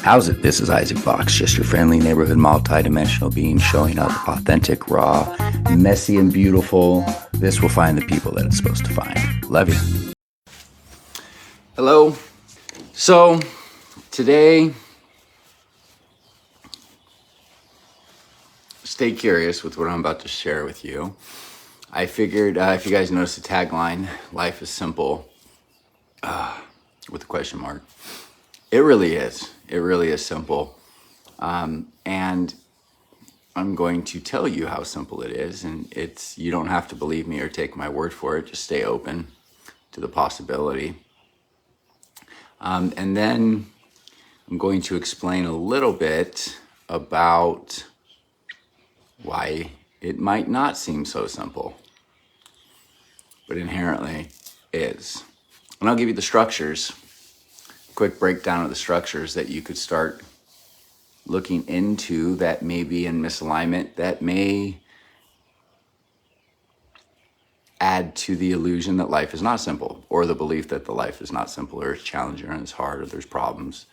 How's it? This is Isaac Fox, just your friendly neighborhood multi-dimensional being showing up authentic, raw, messy, and beautiful. This will find the people that it's supposed to find. Love you. Hello. So, today, stay curious with what I'm about to share with you. I figured if you guys notice the tagline, life is simple, with a question mark. It really is. It really is simple. And I'm going to tell you how simple it is. And you don't have to believe me or take my word for it. Just stay open to the possibility. And then I'm going to explain a little bit about why it might not seem so simple, but inherently is. And I'll give you the structures, quick breakdown of the structures that you could start looking into that may be in misalignment, that may add to the illusion that life is not simple, or the belief that the life is not simple, or it's challenging, or it's hard, or there's problems.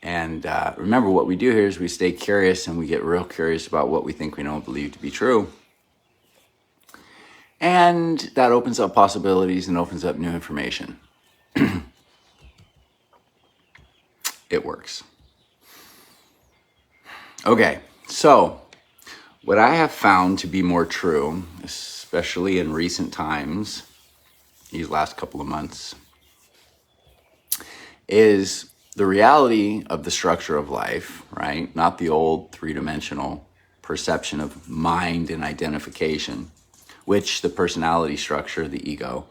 And remember, what we do here is we stay curious, and we get real curious about what we think we know and believe to be true. And that opens up possibilities and opens up new information. It works. Okay, so what I have found to be more true, especially in recent times, these last couple of months, is the reality of the structure of life, right? Not the old three-dimensional perception of mind and identification, which the personality structure, the ego,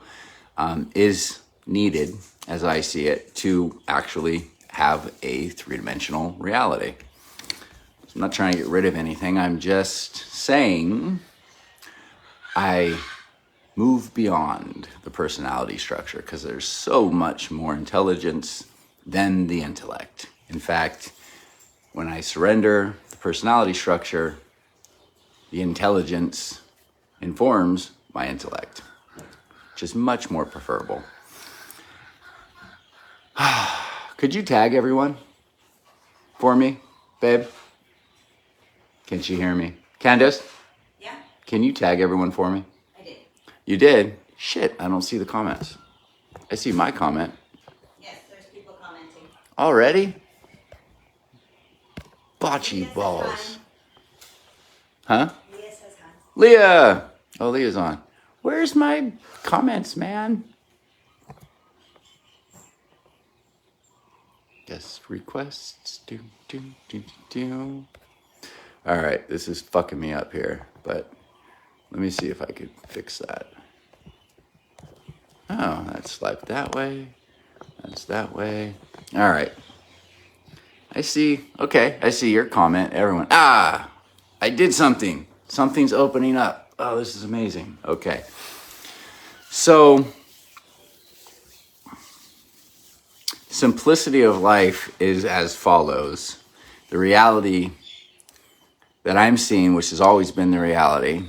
is needed, as I see it, to actually have a three-dimensional reality. So I'm not trying to get rid of anything. I'm just saying I move beyond the personality structure because there's so much more intelligence than the intellect. In fact, when I surrender the personality structure, the intelligence informs my intellect, which is much more preferable. Could you tag everyone for me, babe? Can she hear me? Candace? Yeah. Can you tag everyone for me? I did. You did? Shit, I don't see the comments. I see my comment. Yes, there's people commenting. Already? Bocce Leah says balls. hi. Huh? Leah says hi. Leah! Oh, Leah's on. Where's my comments, man? Guest requests. Do. All right, this is fucking me up here, but let me see if I could fix that. Oh, that's swiped that way. That's that way. All right. I see. Okay, I see your comment. Everyone. Ah, I did something. Something's opening up. Oh, this is amazing. Okay. So, simplicity of life is as follows. The reality that I'm seeing, which has always been the reality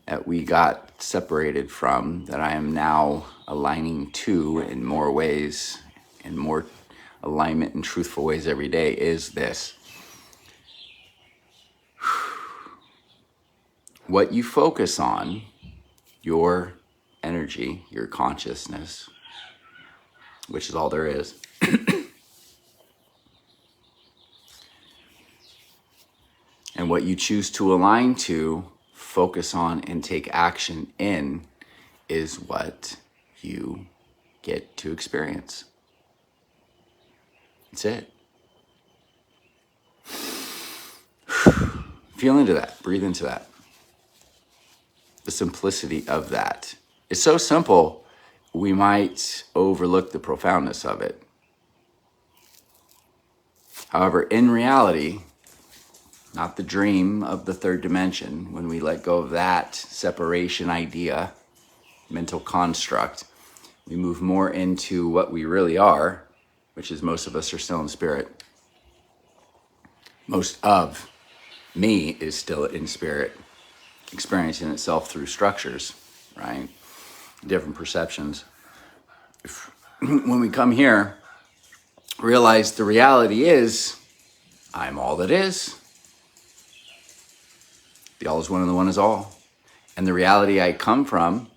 that we got separated from, that I am now aligning to in more ways, in more alignment and truthful ways every day, is this. What you focus on, your energy, your consciousness, which is all there is, and what you choose to align to, focus on, and take action in is what you get to experience. That's it. Feel into that. Breathe into that. The simplicity of that. It's so simple, we might overlook the profoundness of it. However, in reality, not the dream of the third dimension, when we let go of that separation idea, mental construct, we move more into what we really are, which is most of us are still in spirit. Most of me is still in spirit, experiencing itself through structures, right? Different perceptions. When we come here, realize the reality is I'm all that is. The all is one and the one is all. And the reality I come from,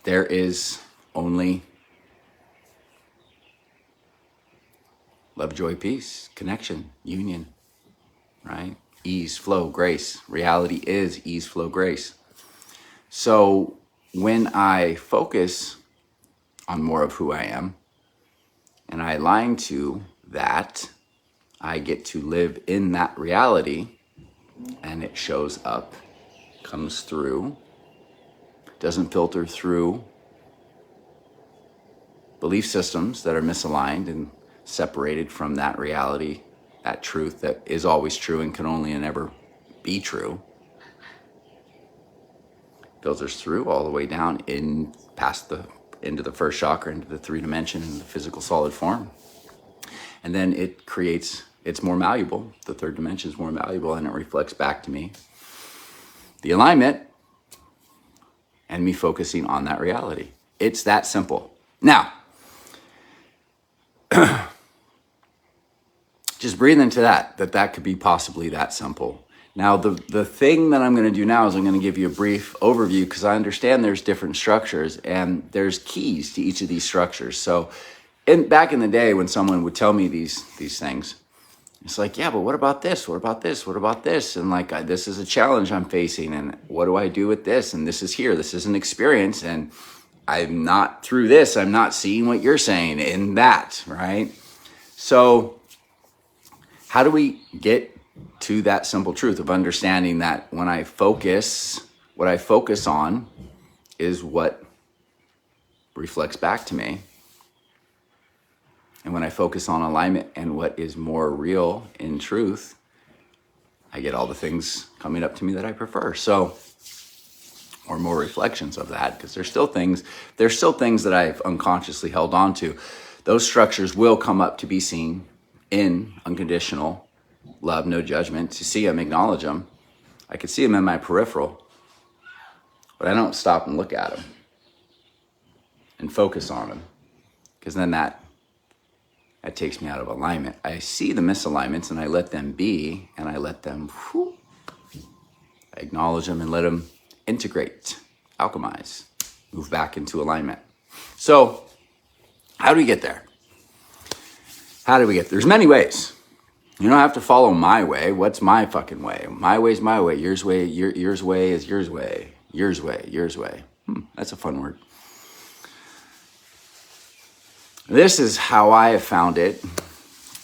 there is only love, joy, peace, connection, union, right? Ease, flow, grace. Reality is ease, flow, grace. So when I focus on more of who I am and I align to that, I get to live in that reality, and it shows up, comes through, doesn't filter through belief systems that are misaligned and separated from that reality, that truth that is always true and can only and ever be true. Filters through all the way down in past into the first chakra, into the 3 dimension, in the physical solid form. And then it creates, it's more malleable. The 3rd dimension is more malleable, and it reflects back to me the alignment and me focusing on that reality. It's that simple. Now, just breathe into that could be possibly that simple. Now, the thing that I'm going to do now is I'm going to give you a brief overview, because I understand there's different structures and there's keys to each of these structures. So back in the day when someone would tell me these things, it's like, yeah, but what about this? What about this? What about this? And like, this is a challenge I'm facing, and what do I do with this? And this is here. This is an experience, and I'm not through this. I'm not seeing what you're saying in that, right? So how do we get to that simple truth of understanding that when I focus, what I focus on is what reflects back to me? And when I focus on alignment and what is more real in truth, I get all the things coming up to me that I prefer. So, or more reflections of that, because there's still things that I've unconsciously held on to. Those structures will come up to be seen in unconditional love, no judgment, to see them, acknowledge them. I can see them in my peripheral, but I don't stop and look at them and focus on them, because then that takes me out of alignment. I see the misalignments and I let them be, and I let them, I acknowledge them and let them integrate, alchemize, move back into alignment. So how do we get there? There's many ways. You don't have to follow my way. What's my fucking way? My way's my way. Yours way is yours way. Yours way. That's a fun word. This is how I have found it.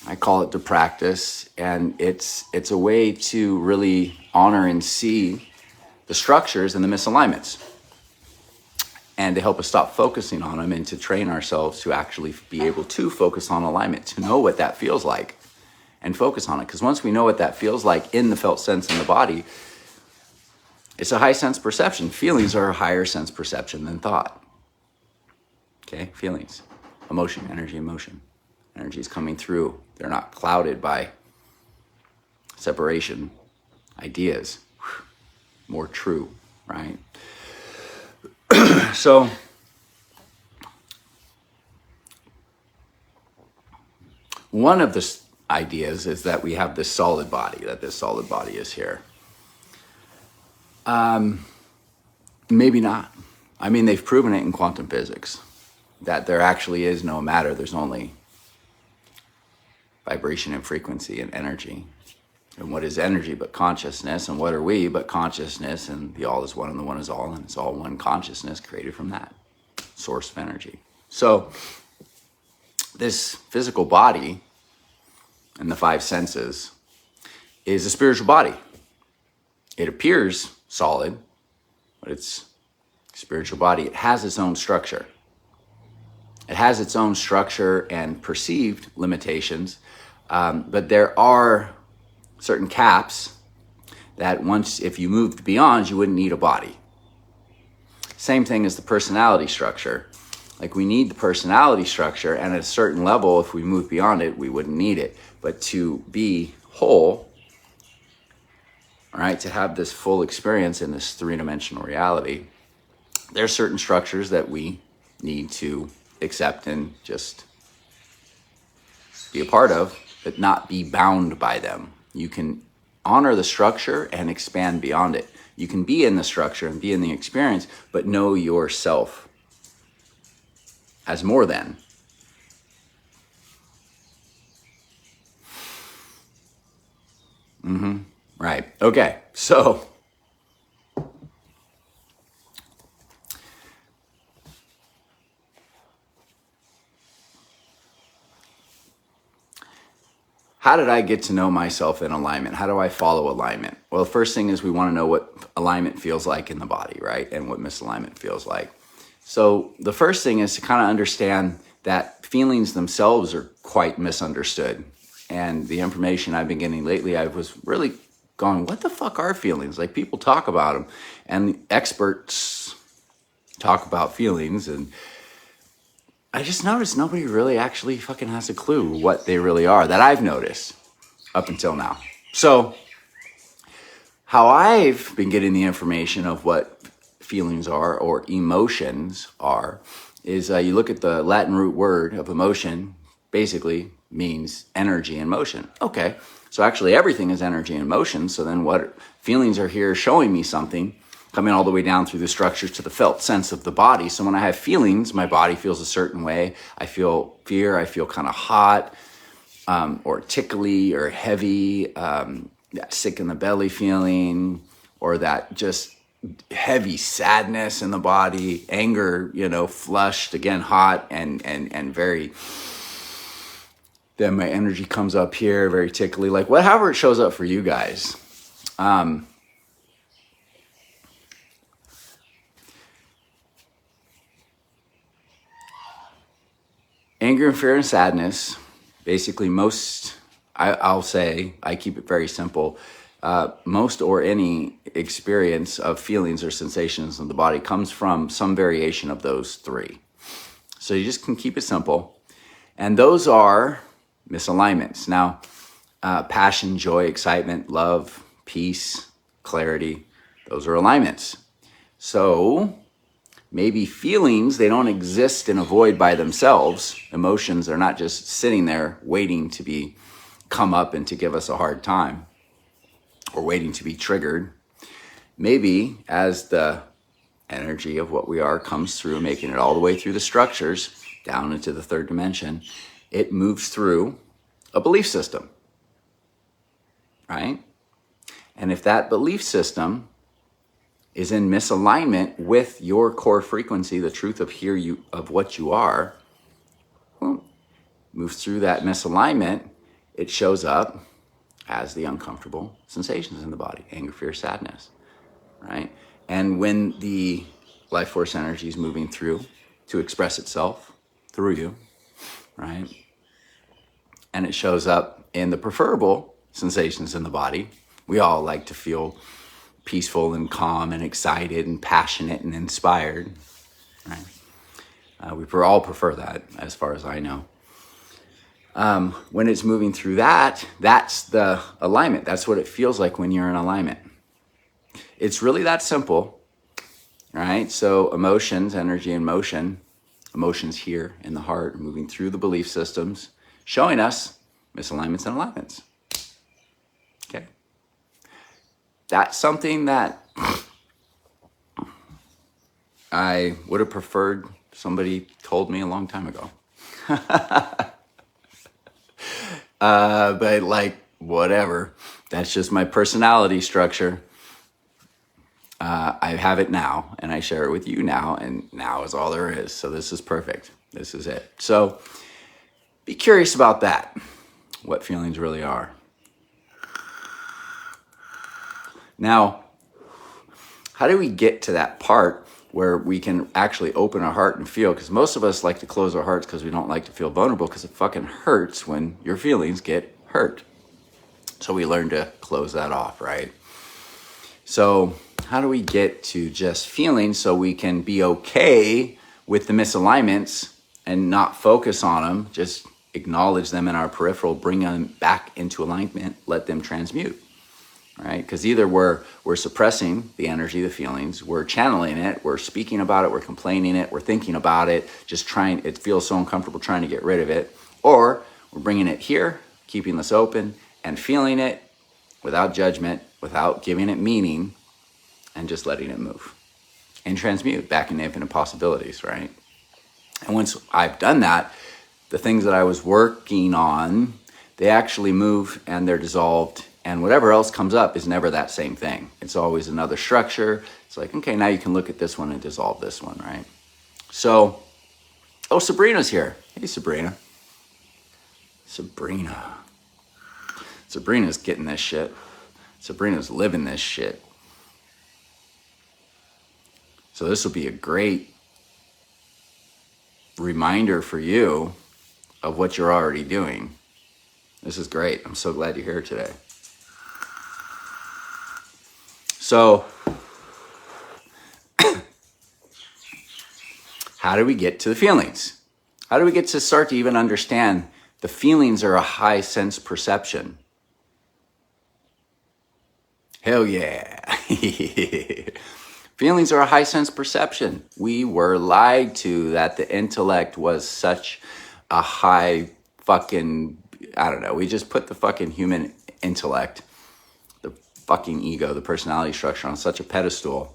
I call it the practice, and it's a way to really honor and see the structures and the misalignments, and to help us stop focusing on them, and to train ourselves to actually be able to focus on alignment, to know what that feels like and focus on it. Because once we know what that feels like in the felt sense in the body, it's a high sense perception. Feelings are a higher sense perception than thought. Okay, feelings. Emotion, energy, emotion. Energy is coming through. They're not clouded by separation. Ideas, more true, right? So, one of the ideas is that we have this solid body, that this solid body is here. Maybe not. I mean, they've proven it in quantum physics, that there actually is no matter. There's only vibration and frequency and energy. And what is energy but consciousness? And what are we but consciousness? And the all is one and the one is all, and it's all one consciousness created from that source of energy. So this physical body and the 5 senses is a spiritual body. It appears solid, but it's a spiritual body. It has its own structure. It has its own structure and perceived limitations, but there are certain caps that once, if you moved beyond, you wouldn't need a body. Same thing as the personality structure. Like, we need the personality structure, and at a certain level, if we move beyond it, we wouldn't need it. But to be whole, all right, to have this full experience in this 3-dimensional reality, there are certain structures that we need to accept and just be a part of, but not be bound by them. You can honor the structure and expand beyond it. You can be in the structure and be in the experience, but know yourself as more than. Right. Okay. So how did I get to know myself in alignment? How do I follow alignment? Well, the first thing is we want to know what alignment feels like in the body, right? And what misalignment feels like. So the first thing is to kind of understand that feelings themselves are quite misunderstood. And the information I've been getting lately, I was really going, what the fuck are feelings? Like, people talk about them and experts talk about feelings, and I just noticed nobody really actually fucking has a clue what they really are, that I've noticed up until now. So how I've been getting the information of what feelings are or emotions are is you look at the Latin root word of emotion, basically means energy and motion. Okay, so actually everything is energy and motion. So then what feelings are here showing me something, coming all the way down through the structures to the felt sense of the body. So when I have feelings, my body feels a certain way. I feel fear, I feel kind of hot, or tickly or heavy, that sick in the belly feeling, or that just heavy sadness in the body, anger, flushed, again, hot and very, then my energy comes up here, very tickly, like however it shows up for you guys. Anger and fear and sadness, basically I'll say, I keep it very simple. Most or any experience of feelings or sensations in the body comes from some variation of those three. So you just can keep it simple. And those are misalignments. Now, passion, joy, excitement, love, peace, clarity, those are alignments. So maybe feelings, they don't exist in a void by themselves. Emotions are not just sitting there waiting to come up and to give us a hard time, or waiting to be triggered. Maybe as the energy of what we are comes through, making it all the way through the structures down into the third dimension, it moves through a belief system, right? And if that belief system is in misalignment with your core frequency, the truth of what you are, well, moves through that misalignment, it shows up as the uncomfortable sensations in the body, anger, fear, sadness, right? And when the life force energy is moving through to express itself through you, right? And it shows up in the preferable sensations in the body. We all like to feel peaceful and calm and excited and passionate and inspired, right? We all prefer that, as far as I know. When it's moving through that's the alignment. That's what it feels like when you're in alignment. It's really that simple, right? So emotions, energy and motion, emotions here in the heart, moving through the belief systems, showing us misalignments and alignments. Okay. That's something that I would have preferred somebody told me a long time ago. But like, whatever. That's just my personality structure. I have it now, and I share it with you now, and now is all there is. So this is perfect. This is it. So be curious about that, what feelings really are. Now, how do we get to that part where we can actually open our heart and feel? Because most of us like to close our hearts because we don't like to feel vulnerable, because it fucking hurts when your feelings get hurt. So we learn to close that off, right? So how do we get to just feeling so we can be okay with the misalignments and not focus on them, just acknowledge them in our peripheral, bring them back into alignment, let them transmute, right? Because either we're suppressing the energy, the feelings, we're channeling it, we're speaking about it, we're complaining it, we're thinking about it, just trying, it feels so uncomfortable trying to get rid of it, or We're bringing it here, keeping this open, and feeling it without judgment, without giving it meaning, and just letting it move and transmute back into infinite possibilities, right? And once I've done that, the things that I was working on, they actually move and they're dissolved, and whatever else comes up is never that same thing. It's always another structure. It's like, okay, now you can look at this one and dissolve this one, right? So, oh, Sabrina's here. Hey, Sabrina. Sabrina's getting this shit. Sabrina's living this shit. So this will be a great reminder for you of what you're already doing. This is great. I'm so glad you're here today. So, how do we get to the feelings? How do we get to start to even understand the feelings are a high sense perception? Hell yeah. Feelings are a high sense perception. We were lied to that the intellect was such a high fucking, I don't know, we just put the fucking human intellect, the fucking ego, the personality structure on such a pedestal.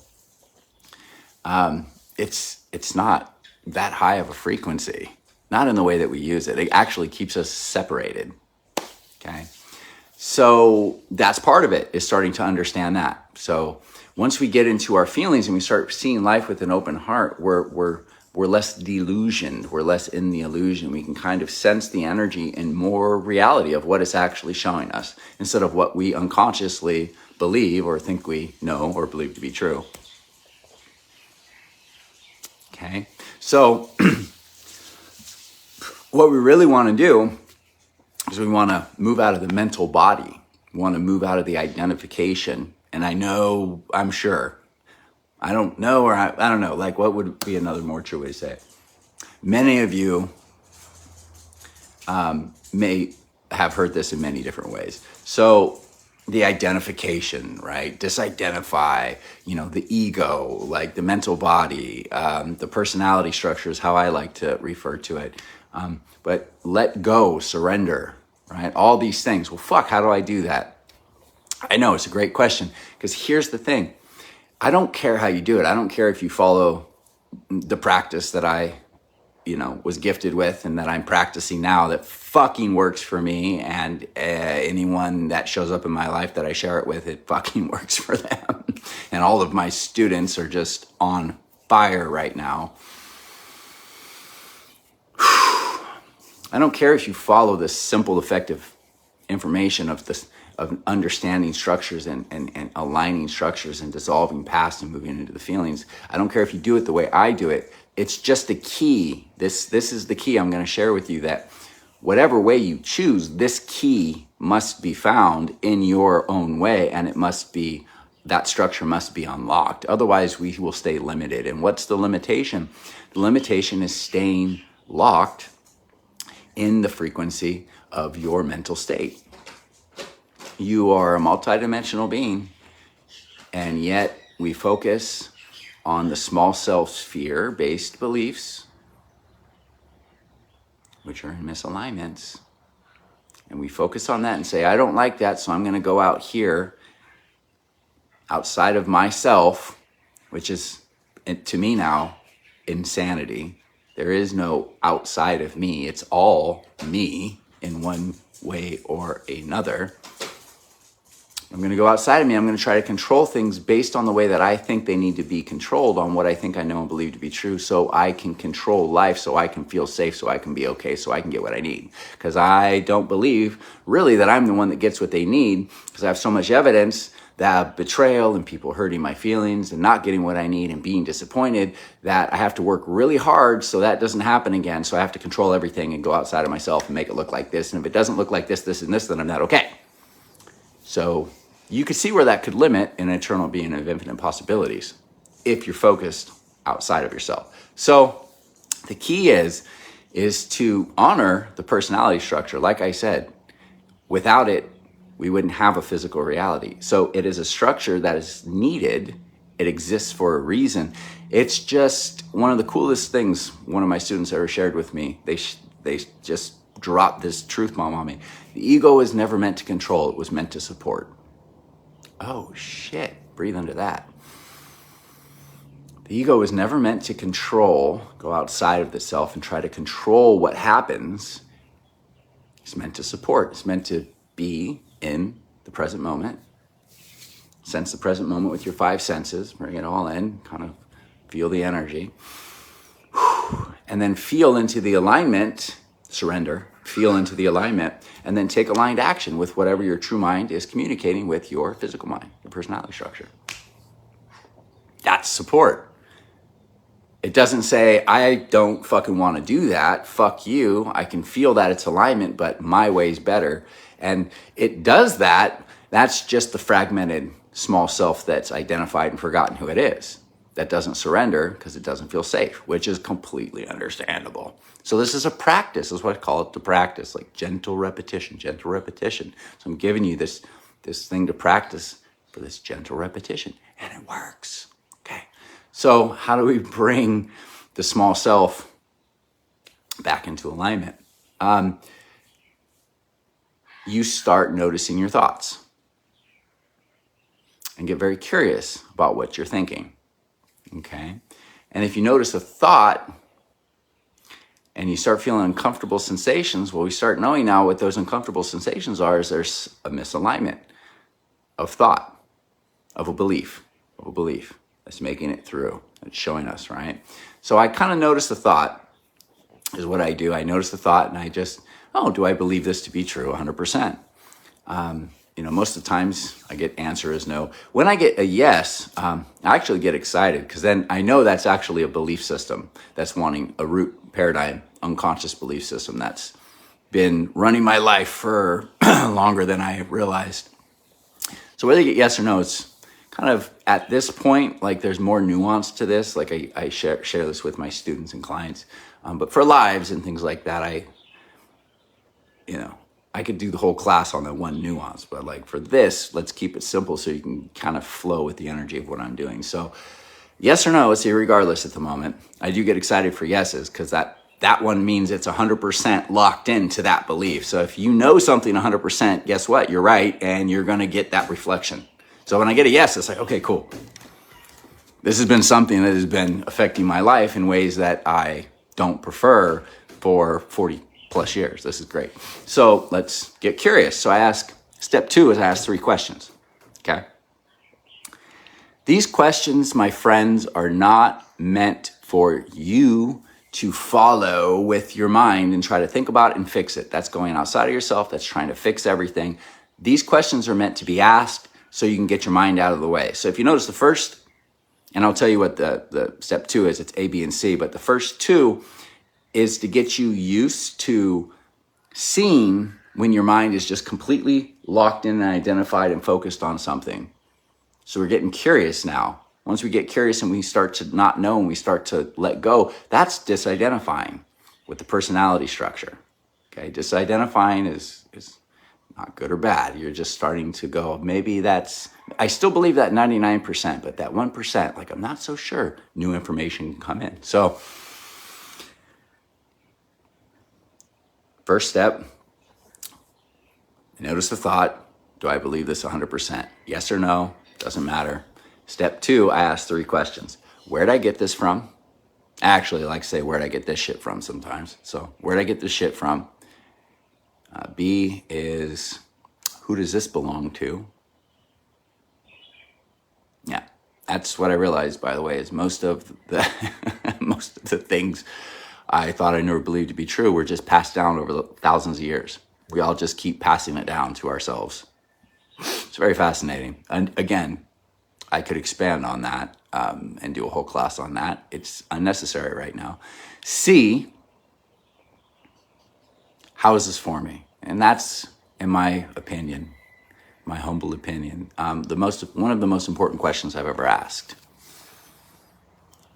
It's not that high of a frequency, not in the way that we use it. It actually keeps us separated, okay? So that's part of it, is starting to understand that. So once we get into our feelings and we start seeing life with an open heart, we're less delusioned. We're less in the illusion. We can kind of sense the energy and more reality of what it's actually showing us instead of what we unconsciously believe or think we know or believe to be true. Okay, so what we really want to do is we want to move out of the mental body. We want to move out of the identification. And I know, I'm sure, I don't know, or I don't know, like what would be another more true way to say it? Many of you may have heard this in many different ways. So the identification, right? Disidentify, the ego, like the mental body, the personality structure is how I like to refer to it. But let go, surrender, right? All these things. Well, fuck, how do I do that? I know, it's a great question, because here's the thing. I don't care how you do it. I don't care if you follow the practice that I, was gifted with and that I'm practicing now that fucking works for me, and anyone that shows up in my life that I share it with, it fucking works for them. And all of my students are just on fire right now. I don't care if you follow this simple, effective information of understanding structures and aligning structures and dissolving past and moving into the feelings. I don't care if you do it the way I do it. It's just a key. This is the key I'm going to share with you, that whatever way you choose, this key must be found in your own way, and that structure must be unlocked. Otherwise, we will stay limited. And what's the limitation? The limitation is staying locked in the frequency of your mental state. You are a multidimensional being, and yet we focus on the small self sphere-based beliefs, which are in misalignments. And we focus on that and say, I don't like that, so I'm going to go out here, outside of myself, which is, to me now, insanity. There is no outside of me. It's all me in one way or another. I'm going to go outside of me. I'm going to try to control things based on the way that I think they need to be controlled, on what I think I know and believe to be true, so I can control life, so I can feel safe, so I can be okay, so I can get what I need. Because I don't believe, really, that I'm the one that gets what they need, because I have so much evidence that betrayal and people hurting my feelings and not getting what I need and being disappointed, that I have to work really hard so that doesn't happen again. So I have to control everything and go outside of myself and make it look like this. And if it doesn't look like this, this, and this, then I'm not okay. So you could see where that could limit an eternal being of infinite possibilities if you're focused outside of yourself. So the key is to honor the personality structure. Like I said, without it, we wouldn't have a physical reality. So it is a structure that is needed. It exists for a reason. It's just one of the coolest things one of my students ever shared with me. They just drop this truth bomb on me. The ego is never meant to control. It was meant to support. Oh, shit. Breathe into that. The ego is never meant to control, go outside of the self and try to control what happens. It's meant to support. It's meant to be in the present moment. Sense the present moment with your 5 senses. Bring it all in. Kind of feel the energy. And then feel into the alignment. Surrender. Feel into the alignment. And then take aligned action with whatever your true mind is communicating with your physical mind, your personality structure. That's support. It doesn't say, I don't fucking want to do that. Fuck you. I can feel that it's alignment, but my way's better. And it does that. That's just the fragmented small self that's identified and forgotten who it is. That doesn't surrender because it doesn't feel safe, which is completely understandable. So this is a practice. This is what I call it, the practice, like gentle repetition, gentle repetition. So I'm giving you this thing to practice for this gentle repetition, and it works. Okay. So how do we bring the small self back into alignment? You start noticing your thoughts and get very curious about what you're thinking. Okay. And if you notice a thought and you start feeling uncomfortable sensations, well, we start knowing now what those uncomfortable sensations are is there's a misalignment of thought, of a belief that's making it through. It's showing us, right? So I kind of notice the thought is what I do. I notice the thought and I just, do I believe this to be true 100%? Most of the times I get answer is no. When I get a yes, I actually get excited because then I know that's actually a belief system that's wanting a root paradigm, unconscious belief system that's been running my life for longer than I realized. So whether you get yes or no, it's kind of at this point, like there's more nuance to this. Like I share this with my students and clients. But for lives and things like that, I could do the whole class on that one nuance, but like for this, let's keep it simple so you can kind of flow with the energy of what I'm doing. So yes or no, it's irregardless at the moment. I do get excited for yeses because that one means it's 100% locked into that belief. So if you know something 100%, guess what? You're right, and you're going to get that reflection. So when I get a yes, it's like, okay, cool. This has been something that has been affecting my life in ways that I don't prefer for 40 plus years. This is great. So let's get curious. So step 2 is I ask 3 questions. Okay. These questions, my friends, are not meant for you to follow with your mind and try to think about it and fix it. That's going outside of yourself. That's trying to fix everything. These questions are meant to be asked so you can get your mind out of the way. So if you notice the first, and I'll tell you what the step 2 is, it's A, B, and C, but the first 2 is to get you used to seeing when your mind is just completely locked in and identified and focused on something. So we're getting curious now. Once we get curious and we start to not know and we start to let go, that's disidentifying with the personality structure. Okay, disidentifying is not good or bad. You're just starting to go, maybe I still believe that 99%, but that 1%, like I'm not so sure, new information can come in. So first step, notice the thought. Do I believe this 100%? Yes or no? Doesn't matter. Step 2, I ask 3 questions. Where'd I get this from? Actually, I like to say, where'd I get this shit from sometimes? So where'd I get this shit from? B is, who does this belong to? Yeah, that's what I realized, by the way, is most of the things I thought I never believed to be true were just passed down over the thousands of years. We all just keep passing it down to ourselves. It's very fascinating. And again, I could expand on that and do a whole class on that. It's unnecessary right now. C, how is this for me? And that's, in my opinion, my humble opinion, one of the most important questions I've ever asked.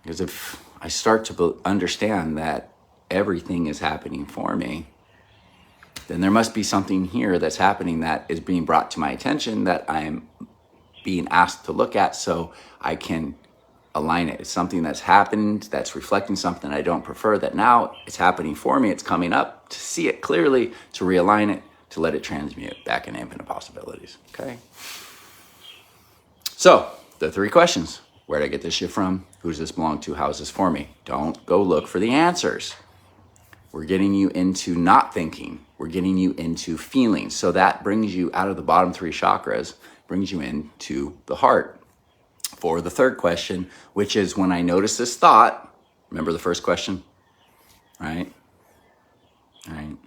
Because if I start to understand that everything is happening for me, then there must be something here that's happening that is being brought to my attention that I'm being asked to look at so I can align it. It's something that's happened, that's reflecting something I don't prefer, that now it's happening for me, it's coming up, to see it clearly, to realign it, to let it transmute back in infinite possibilities, okay? So, the 3 questions. Where did I get this shit from? Who does this belong to? How is this for me? Don't go look for the answers. We're getting you into not thinking. We're getting you into feeling. So that brings you out of the bottom 3 chakras, brings you into the heart. For the 3rd question, which is when I notice this thought, remember the first question, right? Right.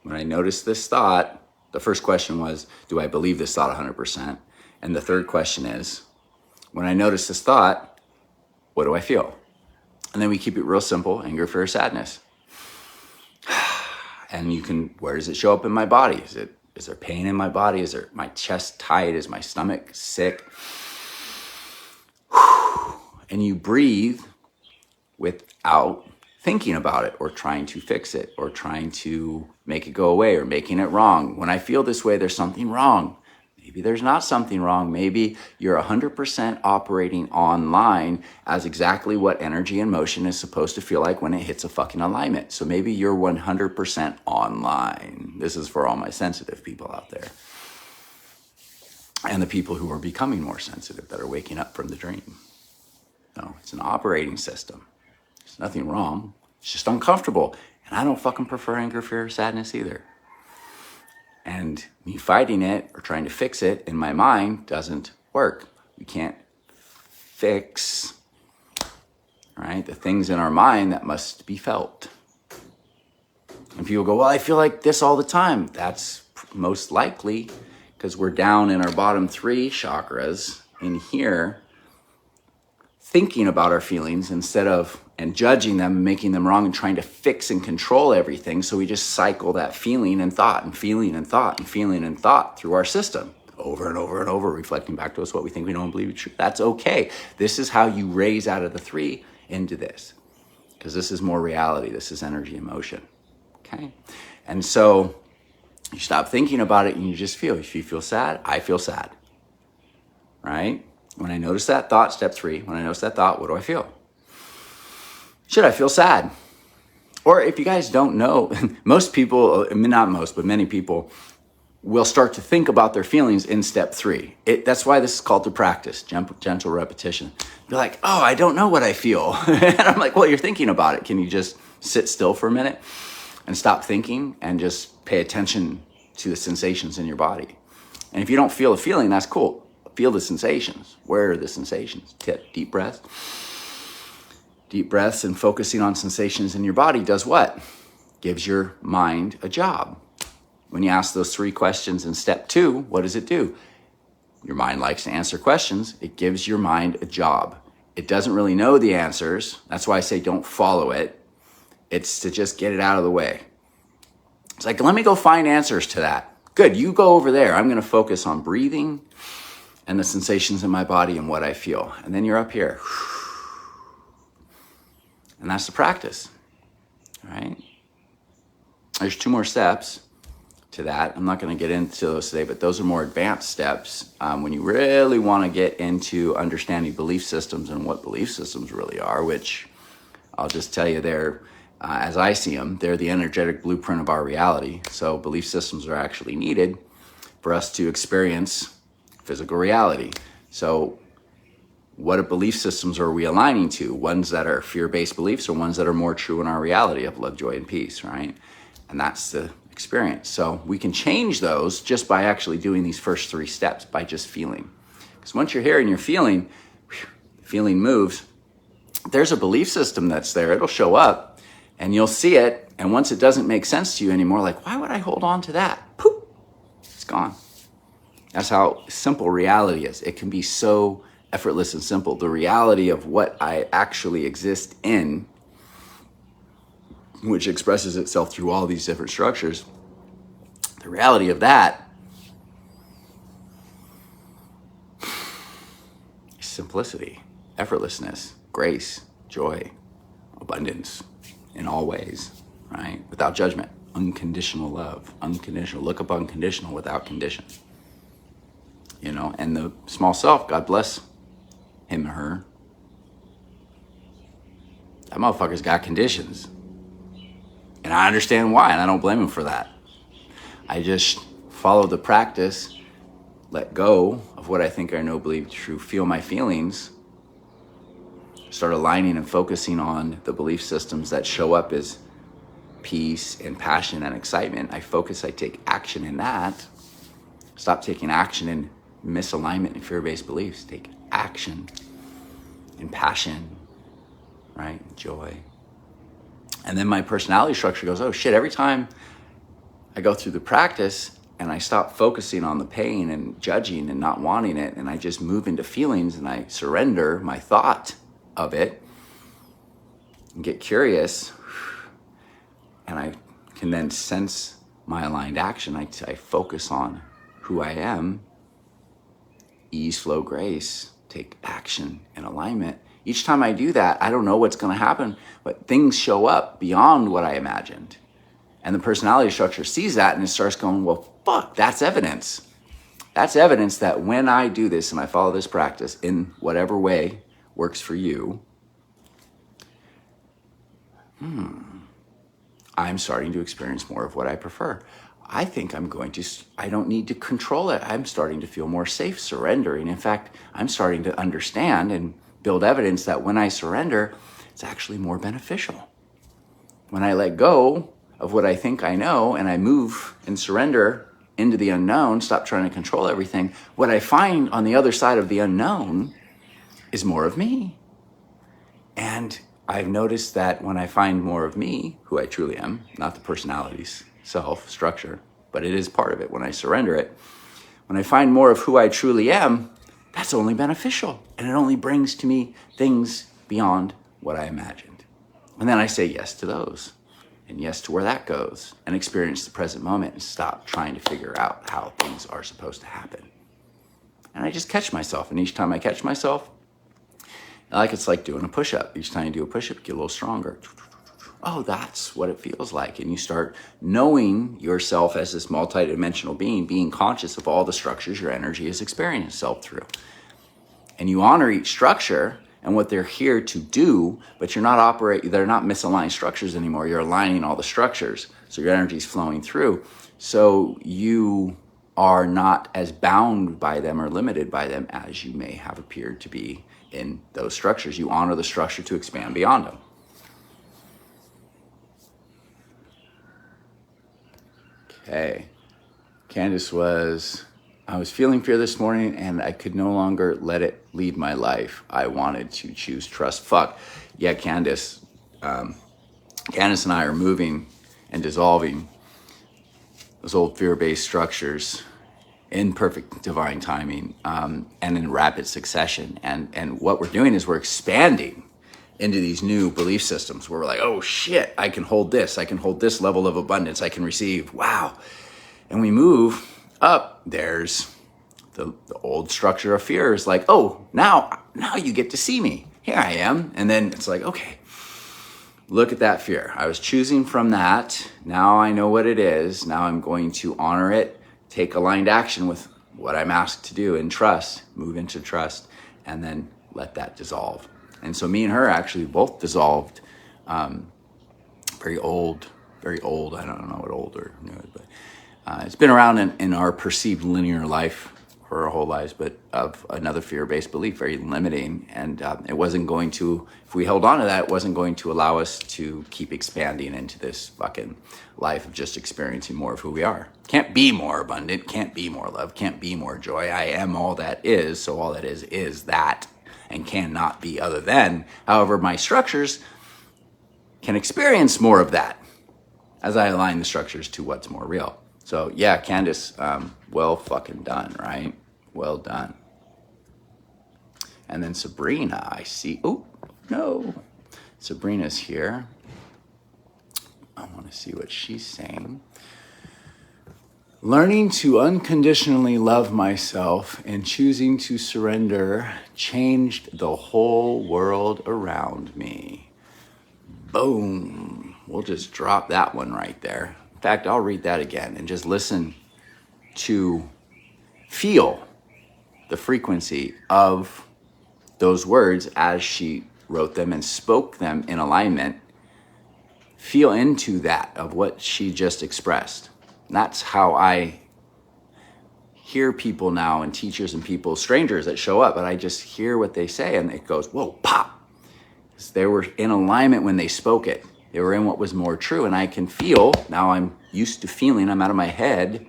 When I notice this thought, the first question was, do I believe this thought 100%? And the 3rd question is, when I notice this thought, what do I feel? And then we keep it real simple: anger, fear, sadness. And you can, where does it show up in my body? Is there pain in my body? Is there my chest tight? Is my stomach sick? And you breathe without thinking about it or trying to fix it or trying to make it go away or making it wrong. When I feel this way, there's something wrong. Maybe there's not something wrong. Maybe you're 100% operating online as exactly what energy and motion is supposed to feel like when it hits a fucking alignment. So maybe you're 100% online. This is for all my sensitive people out there. And the people who are becoming more sensitive, that are waking up from the dream. No, it's an operating system. There's nothing wrong. It's just uncomfortable. And I don't fucking prefer anger, fear, or sadness either. And me fighting it or trying to fix it in my mind doesn't work. We can't fix, right, the things in our mind that must be felt. And people go, well, I feel like this all the time. That's most likely because we're down in our bottom 3 chakras in here, thinking about our feelings instead of, and judging them and making them wrong and trying to fix and control everything. So we just cycle that feeling and thought and feeling and thought and feeling and thought through our system over and over and over, reflecting back to us what we think we don't believe is true. That's okay. This is how you raise out of the 3 into this, because this is more reality. This is energy and motion. Okay. And so you stop thinking about it and you just feel. If you feel sad, I feel sad. Right? When I notice that thought, step 3, when I notice that thought, what do I feel? Should I feel sad? Or if you guys don't know, most people, I mean, not most, but many people will start to think about their feelings in step 3. That's why this is called the practice, gentle repetition. Be like, oh, I don't know what I feel. And I'm like, well, you're thinking about it. Can you just sit still for a minute and stop thinking and just pay attention to the sensations in your body? And if you don't feel a feeling, that's cool. Feel the sensations. Where are the sensations? Deep breath. Deep breaths and focusing on sensations in your body does what? Gives your mind a job. When you ask those 3 questions in step 2, what does it do? Your mind likes to answer questions. It gives your mind a job. It doesn't really know the answers. That's why I say don't follow it. It's to just get it out of the way. It's like, let me go find answers to that. Good, you go over there. I'm going to focus on breathing and the sensations in my body and what I feel. And then you're up here. And that's the practice, all right? There's 2 more steps to that. I'm not going to get into those today, but those are more advanced steps when you really want to get into understanding belief systems and what belief systems really are, which I'll just tell you they're, as I see them, they're the energetic blueprint of our reality. So belief systems are actually needed for us to experience physical reality. So what belief systems are we aligning to? Ones that are fear-based beliefs or ones that are more true in our reality of love, joy, and peace, right? And that's the experience. So we can change those just by actually doing these first 3 steps, by just feeling. Because once you're here and you're feeling, feeling moves, there's a belief system that's there. It'll show up and you'll see it. And once it doesn't make sense to you anymore, like, why would I hold on to that? Poof, it's gone. That's how simple reality is. It can be so effortless and simple. The reality of what I actually exist in, which expresses itself through all these different structures, the reality of that is simplicity, effortlessness, grace, joy, abundance in all ways, right? Without judgment, unconditional love, unconditional. Look up unconditional without condition. and the small self, God bless him or her, that motherfucker's got conditions. And I understand why, and I don't blame him for that. I just follow the practice, let go of what I think I know, believe true, feel my feelings, start aligning and focusing on the belief systems that show up as peace and passion and excitement. I focus, I take action in that. Stop taking action in misalignment and fear-based beliefs. Take action in passion, right? Joy. And then my personality structure goes, oh shit, every time I go through the practice and I stop focusing on the pain and judging and not wanting it, and I just move into feelings and I surrender my thought of it and get curious, and I can then sense my aligned action. I focus on who I am, ease, flow, grace, take action and alignment. Each time I do that, I don't know what's going to happen, but things show up beyond what I imagined. And the personality structure sees that and it starts going, well, fuck, that's evidence. That's evidence that when I do this and I follow this practice in whatever way works for you, I'm starting to experience more of what I prefer. I think I don't need to control it. I'm starting to feel more safe surrendering. In fact, I'm starting to understand and build evidence that when I surrender, it's actually more beneficial. When I let go of what I think I know and I move and surrender into the unknown, stop trying to control everything, what I find on the other side of the unknown is more of me. And I've noticed that when I find more of me, who I truly am, not the personality's self structure, but it is part of it when I surrender it, when I find more of who I truly am, that's only beneficial. And it only brings to me things beyond what I imagined. And then I say yes to those and yes to where that goes and experience the present moment and stop trying to figure out how things are supposed to happen. And I just catch myself. And each time I catch myself, it's like doing a push-up. Each time you do a push-up, you get a little stronger. Oh, that's what it feels like. And you start knowing yourself as this multidimensional being conscious of all the structures your energy has experienced itself through. And you honor each structure and what they're here to do, but they're not misaligned structures anymore. You're aligning all the structures, so your energy is flowing through. So you are not as bound by them or limited by them as you may have appeared to be in those structures. You honor the structure to expand beyond them. Okay. Candace I was feeling fear this morning and I could no longer let it lead my life. I wanted to choose trust. Fuck. Yeah, Candace. Candace and I are moving and dissolving those old fear-based structures in perfect divine timing, and in rapid succession. And what we're doing is we're expanding into these new belief systems where we're like, oh shit, I can hold this. I can hold this level of abundance. I can receive. Wow. And we move up. There's the old structure of fear is like, oh, now you get to see me. Here I am. And then it's like, okay, look at that fear. I was choosing from that. Now I know what it is. Now I'm going to honor it, take aligned action with what I'm asked to do, and trust, move into trust, and then let that dissolve. And so me and her actually both dissolved very old, I don't know what old or new, but it's been around in our perceived linear life for our whole lives, but of another fear-based belief, very limiting. And it wasn't going to, if we held on to that, it wasn't going to allow us to keep expanding into this fucking life of just experiencing more of who we are. Can't be more abundant, can't be more love, can't be more joy. I am all that is, so all that is that, and cannot be other than. However, my structures can experience more of that as I align the structures to what's more real. So yeah, Candace, well fucking done, right? Well done. And then Sabrina, I see, oh, no. Sabrina's here. I want to see what she's saying. Learning to unconditionally love myself and choosing to surrender changed the whole world around me. Boom. We'll just drop that one right there. In fact, I'll read that again and just listen to feel the frequency of those words as she wrote them and spoke them in alignment. Feel into that of what she just expressed. And that's how I hear people now, and teachers and people, strangers that show up, but I just hear what they say and it goes, whoa, pop. They were in alignment when they spoke it. They were in what was more true. And I can feel, now I'm used to feeling, I'm out of my head.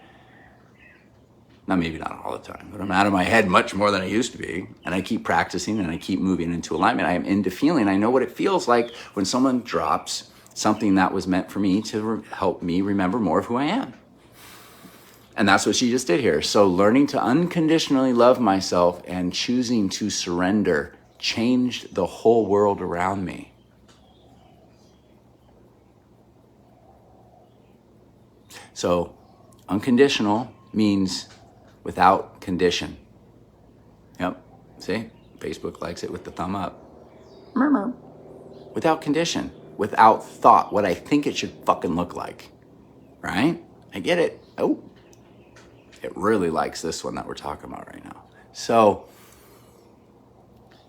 Now, maybe not all the time, but I'm out of my head much more than I used to be. And I keep practicing and I keep moving into alignment. I am into feeling. I know what it feels like when someone drops something that was meant for me to help me remember more of who I am. And that's what she just did here. So learning to unconditionally love myself and choosing to surrender changed the whole world around me. So unconditional means without condition. Yep, see? Facebook likes it with the thumb up. Without condition, without thought, what I think it should fucking look like, right? I get it. Oh, it really likes this one that we're talking about right now. So,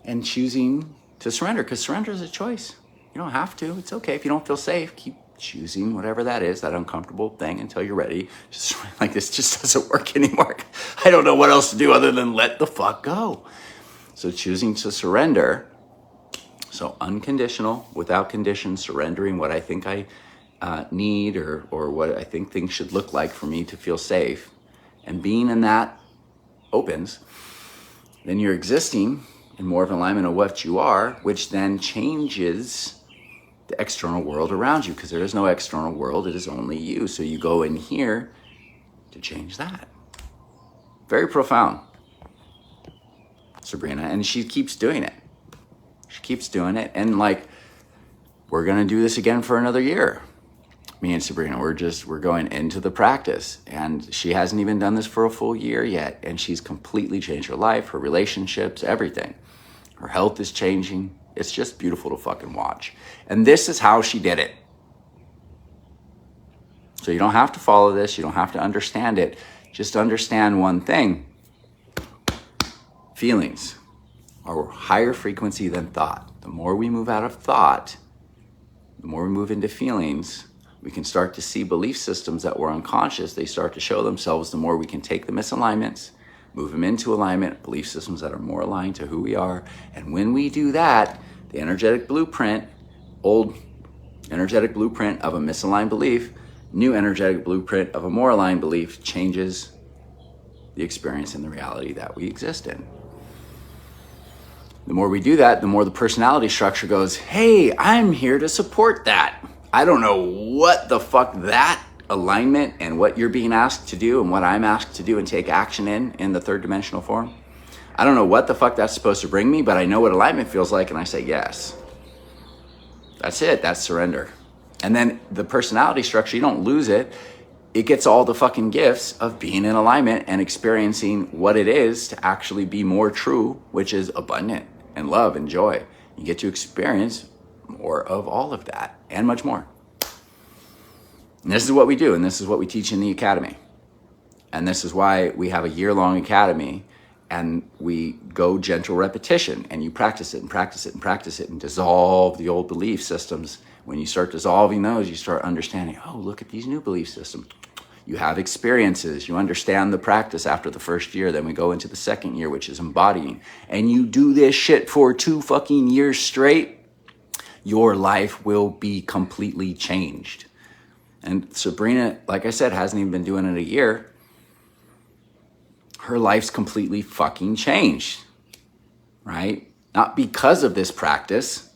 and choosing to surrender, because surrender is a choice. You don't have to. It's okay if you don't feel safe. Keep choosing whatever that is, that uncomfortable thing, until you're ready. Just like, this just doesn't work anymore. I don't know what else to do other than let the fuck go. So choosing to surrender. So unconditional, without condition, surrendering what I think I need or what I think things should look like for me to feel safe. And being in that opens, then you're existing in more of alignment of what you are, which then changes the external world around you, because there is no external world, it is only you. So you go in here to change that. Very profound, Sabrina, and she keeps doing it. She keeps doing it, and like, we're gonna do this again for another year. Me and Sabrina, we're going into the practice, and she hasn't even done this for a full year yet, and she's completely changed her life, her relationships, everything. Her health is changing. It's just beautiful to fucking watch. And this is how she did it. So you don't have to follow this. You don't have to understand it. Just understand one thing. Feelings are higher frequency than thought. The more we move out of thought, the more we move into feelings, we can start to see belief systems that were unconscious. They start to show themselves. The more we can take the misalignments, move them into alignment, belief systems that are more aligned to who we are. And when we do that, the energetic blueprint, old energetic blueprint of a misaligned belief, new energetic blueprint of a more aligned belief, changes the experience and the reality that we exist in. The more we do that, the more the personality structure goes, hey, I'm here to support that. I don't know what the fuck that alignment and what you're being asked to do and what I'm asked to do and take action in the third dimensional form. I don't know what the fuck that's supposed to bring me, but I know what alignment feels like, and I say yes. That's it. That's surrender. And then the personality structure, you don't lose it. It gets all the fucking gifts of being in alignment and experiencing what it is to actually be more true, which is abundant and love and joy. You get to experience more of all of that and much more. And this is what we do, and this is what we teach in the academy. And this is why we have a year-long academy, and we go gentle repetition, and you practice it and practice it and practice it and dissolve the old belief systems. When you start dissolving those, you start understanding, oh, look at these new belief systems. You have experiences. You understand the practice after the first year. Then we go into the second year, which is embodying. And you do this shit for 2 fucking years straight, your life will be completely changed. And Sabrina, like I said, hasn't even been doing it a year. Her life's completely fucking changed, right? Not because of this practice.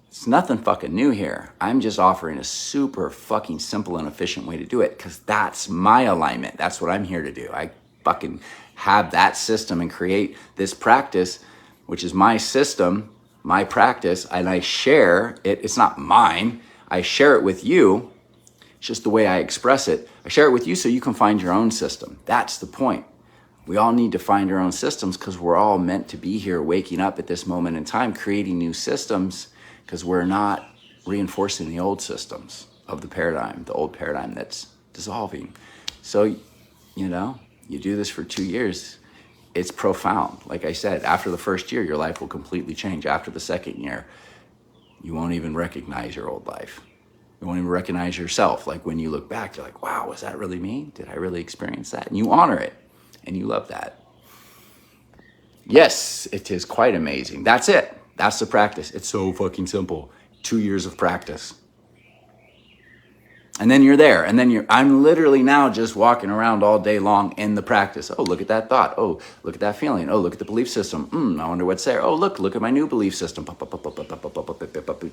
It's nothing fucking new here. I'm just offering a super fucking simple and efficient way to do it, because that's my alignment. That's what I'm here to do. I fucking have that system and create this practice, which is my system, my practice, and I share it. It's not mine. I share it with you. It's just the way I express it. I share it with you so you can find your own system. That's the point. We all need to find our own systems, because we're all meant to be here waking up at this moment in time, creating new systems, because we're not reinforcing the old systems of the paradigm, the old paradigm that's dissolving. So, you know, you do this for 2 years. it's profound. Like I said, after the first year, your life will completely change. After the second year, you won't even recognize your old life. You won't even recognize yourself. Like when you look back, you're like, wow, was that really me? Did I really experience that? And you honor it and you love that. Yes, it is quite amazing. That's it. That's the practice. It's so fucking simple. 2 years of practice. And then you're there. And then I'm literally now just walking around all day long in the practice. Oh, look at that thought. Oh, look at that feeling. Oh, look at the belief system. I wonder what's there. Oh, look at my new belief system.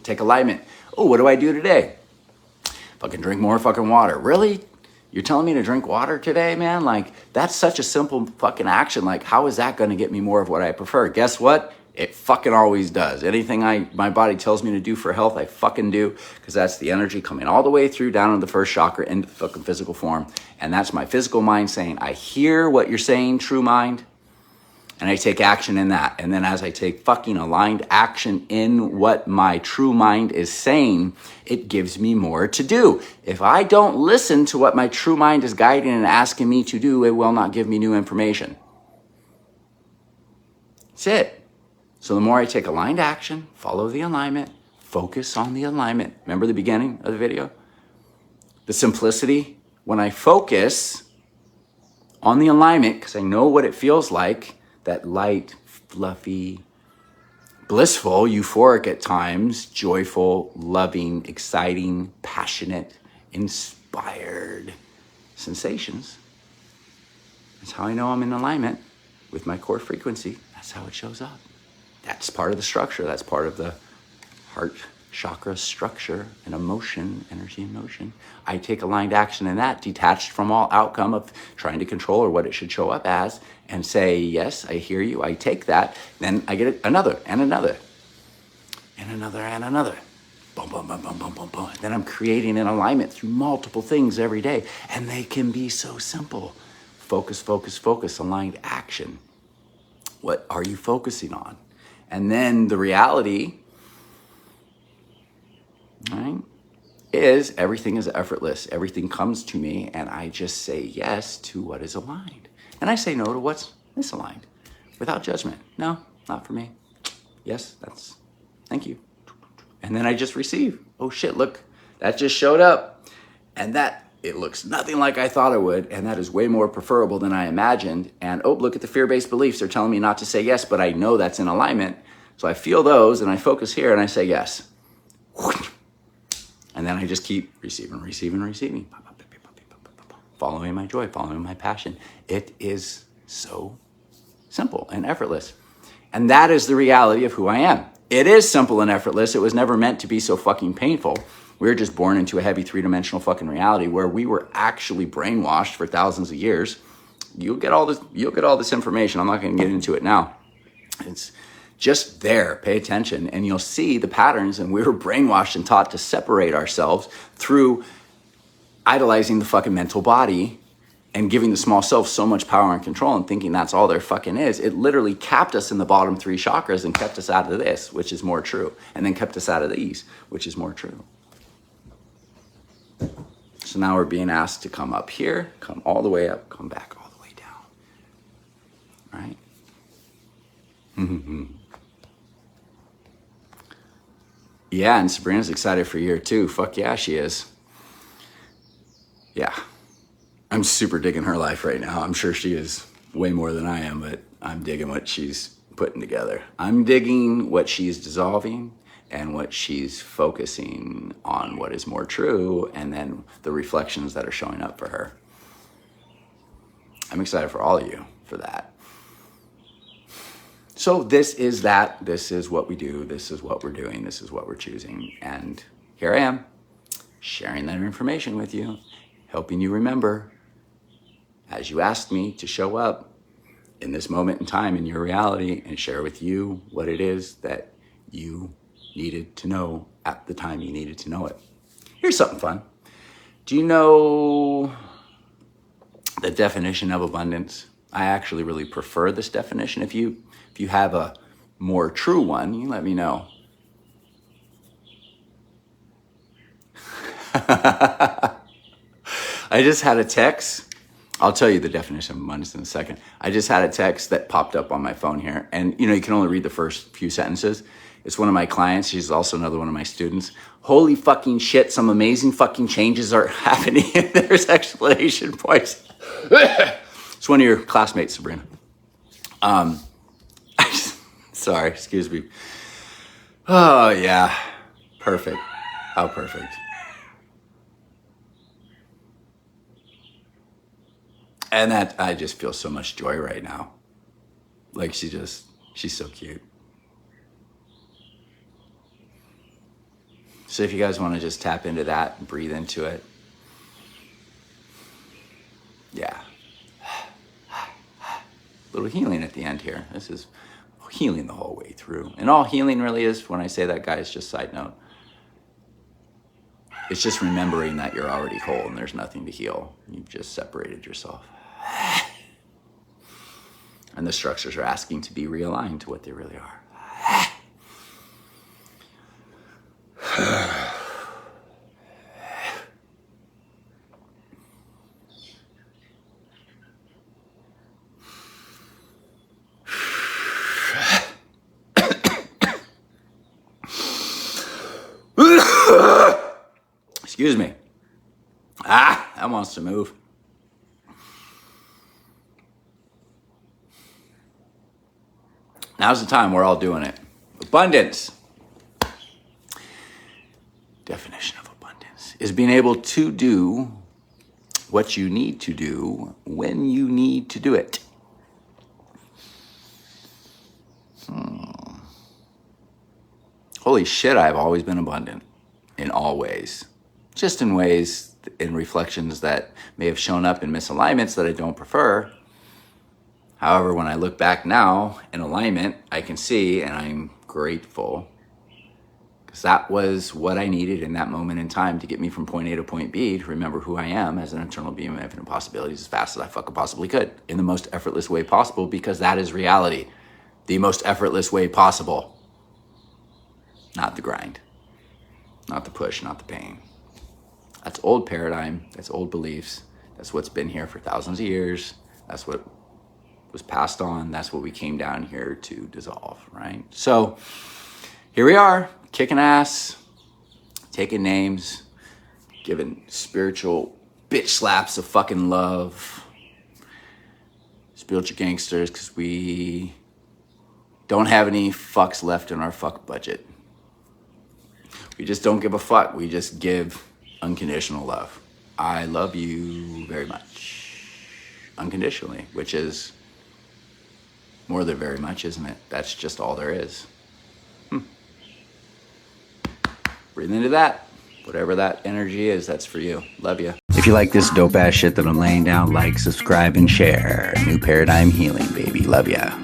Take alignment. Oh, what do I do today? Fucking drink more fucking water. Really? You're telling me to drink water today, man? Like, that's such a simple fucking action. Like, how is that going to get me more of what I prefer? Guess what? It fucking always does. Anything my body tells me to do for health, I fucking do, because that's the energy coming all the way through down into the first chakra into the fucking physical form. And that's my physical mind saying, I hear what you're saying, true mind, and I take action in that. And then as I take fucking aligned action in what my true mind is saying, it gives me more to do. If I don't listen to what my true mind is guiding and asking me to do, it will not give me new information. That's it. So the more I take aligned action, follow the alignment, focus on the alignment. Remember the beginning of the video? The simplicity. When I focus on the alignment, because I know what it feels like, that light, fluffy, blissful, euphoric at times, joyful, loving, exciting, passionate, inspired sensations. That's how I know I'm in alignment with my core frequency. That's how it shows up. That's part of the structure. That's part of the heart chakra structure and emotion, energy and motion. I take aligned action in that, detached from all outcome of trying to control or what it should show up as, and say, yes, I hear you, I take that. Then I get another and another and another and another. Boom, boom, boom, boom, boom, boom, boom. Then I'm creating an alignment through multiple things every day. And they can be so simple. Focus, focus, focus, aligned action. What are you focusing on? And then the reality, right, is everything is effortless. Everything comes to me and I just say yes to what is aligned. And I say no to what's misaligned without judgment. No, not for me. Yes, thank you. And then I just receive. Oh shit, look, that just showed up. And it looks nothing like I thought it would. And that is way more preferable than I imagined. And oh, look at the fear-based beliefs. They're telling me not to say yes, but I know that's in alignment. So I feel those and I focus here and I say yes. And then I just keep receiving. Following my joy, following my passion. It is so simple and effortless. And that is the reality of who I am. It is simple and effortless. It was never meant to be so fucking painful. We were just born into a heavy three-dimensional fucking reality where we were actually brainwashed for thousands of years. You'll get all this information. I'm not going to get into it now. It's just there. Pay attention and you'll see the patterns. And we were brainwashed and taught to separate ourselves through idolizing the fucking mental body and giving the small self so much power and control and thinking that's all there fucking is. It literally capped us in the bottom three chakras and kept us out of this, which is more true. And then kept us out of these, which is more true. So now we're being asked to come up here, come all the way up, come back all the way down. Right? Yeah, and Sabrina's excited for year 2. Fuck yeah, she is. Yeah. I'm super digging her life right now. I'm sure she is way more than I am, but I'm digging what she's putting together. I'm digging what she's dissolving and what she's focusing on what is more true, and then the reflections that are showing up for her. I'm excited for all of you for that. So this is that. This is what we do. This is what we're doing. This is what we're choosing. And here I am, sharing that information with you, helping you remember, as you asked me to show up in this moment in time in your reality and share with you what it is that you needed to know at the time you needed to know it. Here's something fun. Do you know the definition of abundance? I actually really prefer this definition. If you have a more true one, you let me know. I just had a text I'll tell you the definition of abundance in a second. I just had a text that popped up on my phone here. And, you can only read the first few sentences. It's one of my clients. She's also another one of my students. Holy fucking shit, some amazing fucking changes are happening. There's exclamation points. It's one of your classmates, Sabrina. Sorry, excuse me. Oh, yeah. Perfect. How perfect. And that, I just feel so much joy right now. Like she's so cute. So if you guys want to just tap into that and breathe into it. Yeah. Little healing at the end here. This is healing the whole way through. And all healing really is, when I say that, guys, just side note. It's just remembering that you're already whole and there's nothing to heal. You've just separated yourself. And the structures are asking to be realigned to what they really are. Excuse me. That wants to move. Now's the time we're all doing it. Abundance. Definition of abundance is being able to do what you need to do when you need to do it. Holy shit, I've always been abundant in all ways. Just in ways, in reflections that may have shown up in misalignments that I don't prefer. However, when I look back now in alignment, I can see, and I'm grateful, because that was what I needed in that moment in time to get me from point A to point B, to remember who I am as an eternal being of infinite possibilities as fast as I fucking possibly could, in the most effortless way possible, because that is reality. The most effortless way possible. Not the grind, not the push, not the pain. That's old paradigm, that's old beliefs, that's what's been here for thousands of years, that's what was passed on, that's what we came down here to dissolve, right? So here we are, kicking ass, taking names, giving spiritual bitch slaps of fucking love, spiritual gangsters, because we don't have any fucks left in our fuck budget. We just don't give a fuck. We just give unconditional love. I love you very much. Unconditionally, which is more than very much, isn't it? That's just all there is. Breathe into that. Whatever that energy is, that's for you. Love you. If you like this dope ass shit that I'm laying down, like, subscribe, and share. New paradigm healing, baby. Love ya.